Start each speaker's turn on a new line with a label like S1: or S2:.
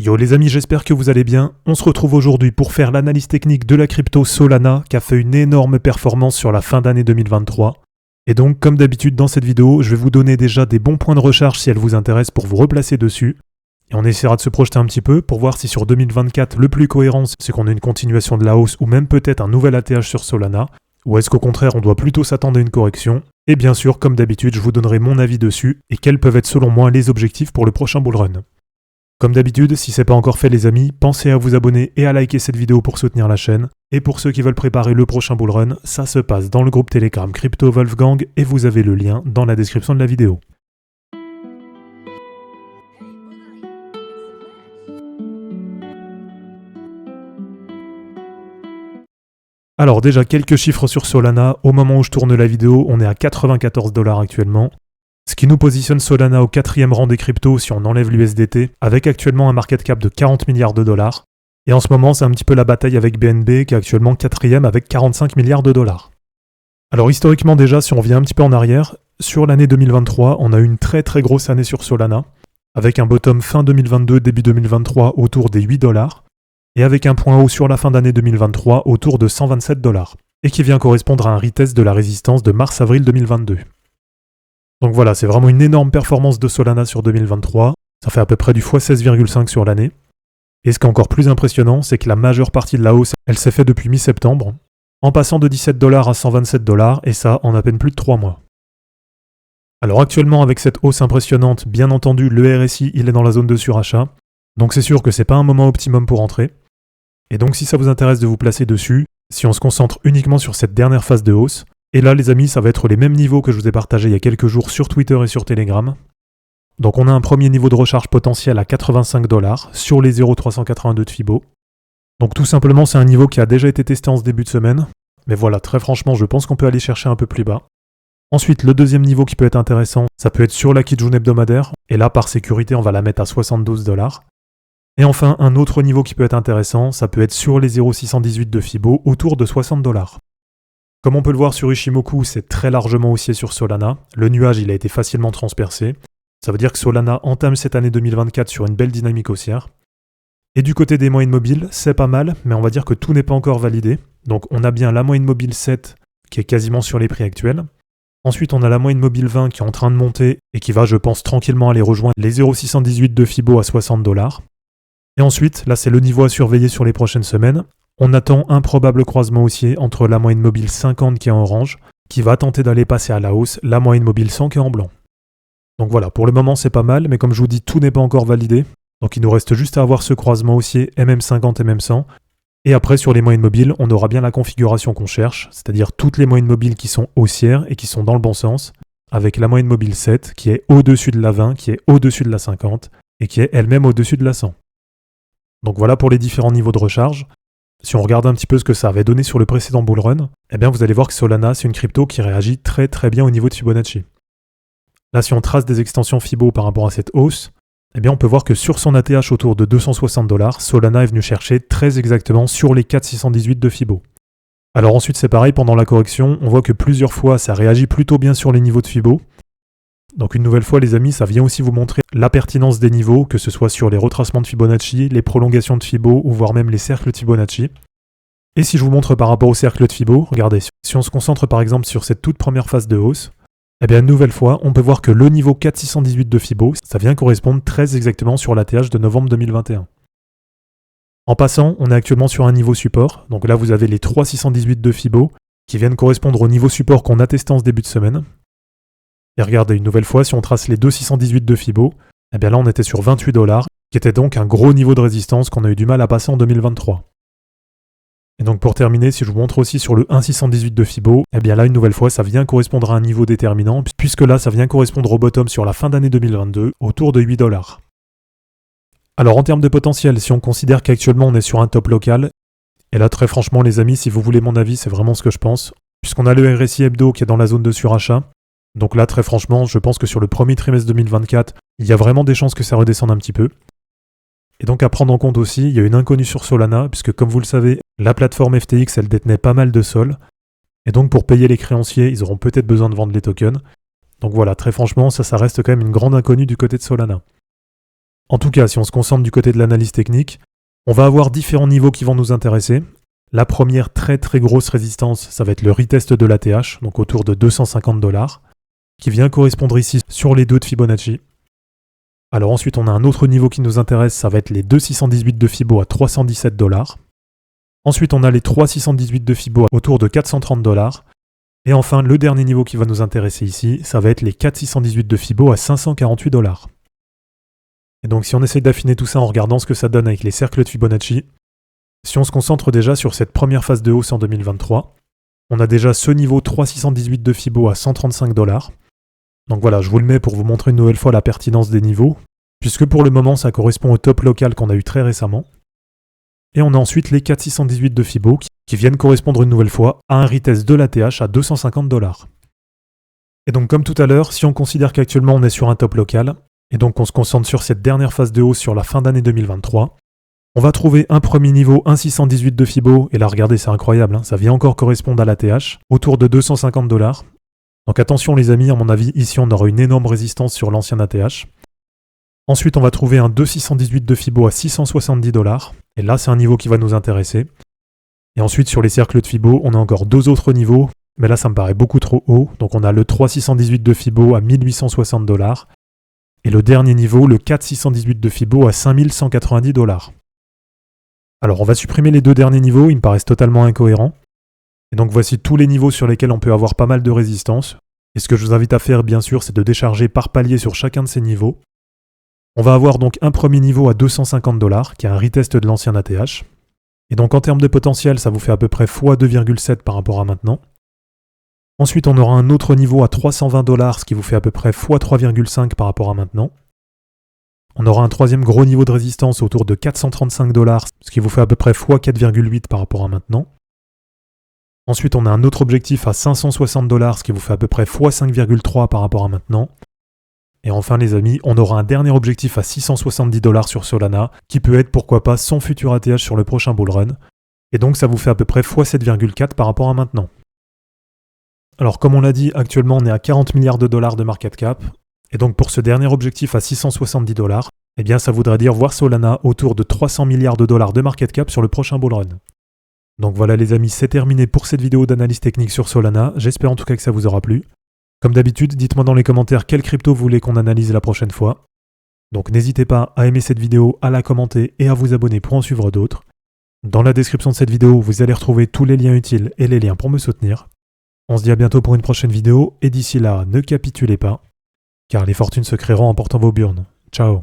S1: Yo les amis, j'espère que vous allez bien. On se retrouve aujourd'hui pour faire l'analyse technique de la crypto Solana qui a fait une énorme performance sur la fin d'année 2023. Et donc comme d'habitude dans cette vidéo, je vais vous donner déjà des bons points de recharge si elle vous intéresse pour vous replacer dessus. Et on essaiera de se projeter un petit peu pour voir si sur 2024 le plus cohérent c'est qu'on a une continuation de la hausse ou même peut-être un nouvel ATH sur Solana. Ou est-ce qu'au contraire on doit plutôt s'attendre à une correction? Et bien sûr, comme d'habitude, je vous donnerai mon avis dessus et quels peuvent être selon moi les objectifs pour le prochain bullrun. Comme d'habitude, si c'est pas encore fait les amis, pensez à vous abonner et à liker cette vidéo pour soutenir la chaîne. Et pour ceux qui veulent préparer le prochain bullrun, ça se passe dans le groupe Telegram Crypto Wolfgang et vous avez le lien dans la description de la vidéo. Alors déjà quelques chiffres sur Solana, au moment où je tourne la vidéo, on est à 94 $ actuellement. Ce qui nous positionne Solana au 4e rang des cryptos si on enlève l'USDT, avec actuellement un market cap de 40 milliards de dollars. Et en ce moment, c'est un petit peu la bataille avec BNB qui est actuellement 4e avec 45 milliards de dollars. Alors historiquement déjà, si on revient un petit peu en arrière, sur l'année 2023, on a eu une très grosse année sur Solana, avec un bottom fin 2022, début 2023 autour des 8 $, et avec un point haut sur la fin d'année 2023 autour de 127 $, et qui vient correspondre à un retest de la résistance de mars-avril 2022. Donc voilà, c'est vraiment une énorme performance de Solana sur 2023, ça fait à peu près du x16,5 sur l'année. Et ce qui est encore plus impressionnant, c'est que la majeure partie de la hausse, elle s'est faite depuis mi-septembre, en passant de 17 $ à 127 $, et ça en à peine plus de 3 mois. Alors actuellement, avec cette hausse impressionnante, bien entendu, le RSI, il est dans la zone de surachat, donc c'est sûr que c'est pas un moment optimum pour entrer. Et donc si ça vous intéresse de vous placer dessus, si on se concentre uniquement sur cette dernière phase de hausse, et là les amis, ça va être les mêmes niveaux que je vous ai partagés il y a quelques jours sur Twitter et sur Telegram. Donc on a un premier niveau de recharge potentiel à 85 $ sur les 0,382 de Fibo. Donc tout simplement c'est un niveau qui a déjà été testé en ce début de semaine. Mais voilà, très franchement je pense qu'on peut aller chercher un peu plus bas. Ensuite le deuxième niveau qui peut être intéressant, ça peut être sur la Kijun hebdomadaire. Et là par sécurité on va la mettre à 72 $. Et enfin un autre niveau qui peut être intéressant, ça peut être sur les 0,618 de Fibo autour de 60 $. Comme on peut le voir sur Ishimoku, c'est très largement haussier sur Solana. Le nuage, il a été facilement transpercé. Ça veut dire que Solana entame cette année 2024 sur une belle dynamique haussière. Et du côté des moyennes mobiles, c'est pas mal, mais on va dire que tout n'est pas encore validé. Donc on a bien la moyenne mobile 7 qui est quasiment sur les prix actuels. Ensuite, on a la moyenne mobile 20 qui est en train de monter et qui va, je pense, tranquillement aller rejoindre les 0,618 de Fibo à 60 $. Et ensuite, là c'est le niveau à surveiller sur les prochaines semaines. On attend un probable croisement haussier entre la moyenne mobile 50 qui est en orange, qui va tenter d'aller passer à la hausse, la moyenne mobile 100 qui est en blanc. Donc voilà, pour le moment c'est pas mal, mais comme je vous dis, tout n'est pas encore validé. Donc il nous reste juste à avoir ce croisement haussier MM50, MM100. Et après sur les moyennes mobiles, on aura bien la configuration qu'on cherche, c'est-à-dire toutes les moyennes mobiles qui sont haussières et qui sont dans le bon sens, avec la moyenne mobile 7 qui est au-dessus de la 20, qui est au-dessus de la 50, et qui est elle-même au-dessus de la 100. Donc voilà pour les différents niveaux de recharge. Si on regarde un petit peu ce que ça avait donné sur le précédent bullrun, eh bien vous allez voir que Solana, c'est une crypto qui réagit très bien au niveau de Fibonacci. Là, si on trace des extensions Fibo par rapport à cette hausse, eh bien on peut voir que sur son ATH autour de 260 $, Solana est venu chercher très exactement sur les 4,618 de Fibo. Alors ensuite c'est pareil, pendant la correction, on voit que plusieurs fois ça réagit plutôt bien sur les niveaux de Fibo. Donc une nouvelle fois les amis, ça vient aussi vous montrer la pertinence des niveaux, que ce soit sur les retracements de Fibonacci, les prolongations de Fibo ou voire même les cercles de Fibonacci. Et si je vous montre par rapport au cercle de Fibo, regardez, si on se concentre par exemple sur cette toute première phase de hausse, eh bien une nouvelle fois, on peut voir que le niveau 4,618 de Fibo, ça vient correspondre très exactement sur l'ATH de novembre 2021. En passant, on est actuellement sur un niveau support, donc là vous avez les 3,618 de Fibo, qui viennent correspondre au niveau support qu'on a testé en ce début de semaine. Et regardez, une nouvelle fois, si on trace les 2,618 de Fibo, eh bien là on était sur 28 $, qui était donc un gros niveau de résistance qu'on a eu du mal à passer en 2023. Et donc pour terminer, si je vous montre aussi sur le 1,618 de Fibo, eh bien là une nouvelle fois ça vient correspondre à un niveau déterminant, puisque là ça vient correspondre au bottom sur la fin d'année 2022, autour de 8 $. Alors en termes de potentiel, si on considère qu'actuellement on est sur un top local, et là très franchement les amis, si vous voulez mon avis, c'est vraiment ce que je pense, puisqu'on a le RSI hebdo qui est dans la zone de surachat. Donc là, très franchement, je pense que sur le premier trimestre 2024, il y a vraiment des chances que ça redescende un petit peu. Et donc à prendre en compte aussi, il y a une inconnue sur Solana, puisque comme vous le savez, la plateforme FTX, elle détenait pas mal de sol. Et donc pour payer les créanciers, ils auront peut-être besoin de vendre les tokens. Donc voilà, très franchement, ça reste quand même une grande inconnue du côté de Solana. En tout cas, si on se concentre du côté de l'analyse technique, on va avoir différents niveaux qui vont nous intéresser. La première très grosse résistance, ça va être le retest de l'ATH, donc autour de 250 $, qui vient correspondre ici sur les 2 de Fibonacci. Alors ensuite, on a un autre niveau qui nous intéresse, ça va être les 2,618 de Fibo à 317 $. Ensuite, on a les 3,618 de Fibo autour de 430 $. Et enfin, le dernier niveau qui va nous intéresser ici, ça va être les 4,618 de Fibo à 548 $. Et donc si on essaye d'affiner tout ça en regardant ce que ça donne avec les cercles de Fibonacci, si on se concentre déjà sur cette première phase de hausse en 2023, on a déjà ce niveau 3,618 de Fibo à 135 $. Donc voilà, je vous le mets pour vous montrer une nouvelle fois la pertinence des niveaux, puisque pour le moment ça correspond au top local qu'on a eu très récemment. Et on a ensuite les 4,618 de Fibo qui viennent correspondre une nouvelle fois à un retest de l'ATH à 250 $. Et donc comme tout à l'heure, si on considère qu'actuellement on est sur un top local, et donc on se concentre sur cette dernière phase de hausse sur la fin d'année 2023, on va trouver un premier niveau 1,618 de Fibo, et là regardez c'est incroyable, ça vient encore correspondre à l'ATH, autour de 250 $. Donc attention les amis, à mon avis, ici on aura une énorme résistance sur l'ancien ATH. Ensuite on va trouver un 2,618 de Fibo à 670 $, et là c'est un niveau qui va nous intéresser. Et ensuite sur les cercles de Fibo, on a encore 2 autres niveaux, mais là ça me paraît beaucoup trop haut, donc on a le 3,618 de Fibo à 1860 $, et le dernier niveau, le 4,618 de Fibo à 5190 $. Alors on va supprimer les 2 derniers niveaux, ils me paraissent totalement incohérents. Et donc voici tous les niveaux sur lesquels on peut avoir pas mal de résistance. Et ce que je vous invite à faire bien sûr, c'est de décharger par palier sur chacun de ces niveaux. On va avoir donc un premier niveau à 250 $, qui est un retest de l'ancien ATH. Et donc en termes de potentiel, ça vous fait à peu près x2,7 par rapport à maintenant. Ensuite on aura un autre niveau à 320 $, ce qui vous fait à peu près x3,5 par rapport à maintenant. On aura un troisième gros niveau de résistance autour de 435 $, ce qui vous fait à peu près x4,8 par rapport à maintenant. Ensuite, on a un autre objectif à 560 $, ce qui vous fait à peu près x5,3 par rapport à maintenant. Et enfin, les amis, on aura un dernier objectif à 670 $ sur Solana, qui peut être, pourquoi pas, son futur ATH sur le prochain bull run. Et donc, ça vous fait à peu près x7,4 par rapport à maintenant. Alors, comme on l'a dit, actuellement, on est à 40 milliards de dollars de market cap. Et donc, pour ce dernier objectif à 670 $, eh bien, ça voudrait dire voir Solana autour de 300 milliards de dollars de market cap sur le prochain bull run. Donc voilà les amis, c'est terminé pour cette vidéo d'analyse technique sur Solana. J'espère en tout cas que ça vous aura plu. Comme d'habitude, dites-moi dans les commentaires quelle crypto vous voulez qu'on analyse la prochaine fois. Donc n'hésitez pas à aimer cette vidéo, à la commenter et à vous abonner pour en suivre d'autres. Dans la description de cette vidéo, vous allez retrouver tous les liens utiles et les liens pour me soutenir. On se dit à bientôt pour une prochaine vidéo et d'ici là, ne capitulez pas, car les fortunes se créeront en portant vos burnes. Ciao.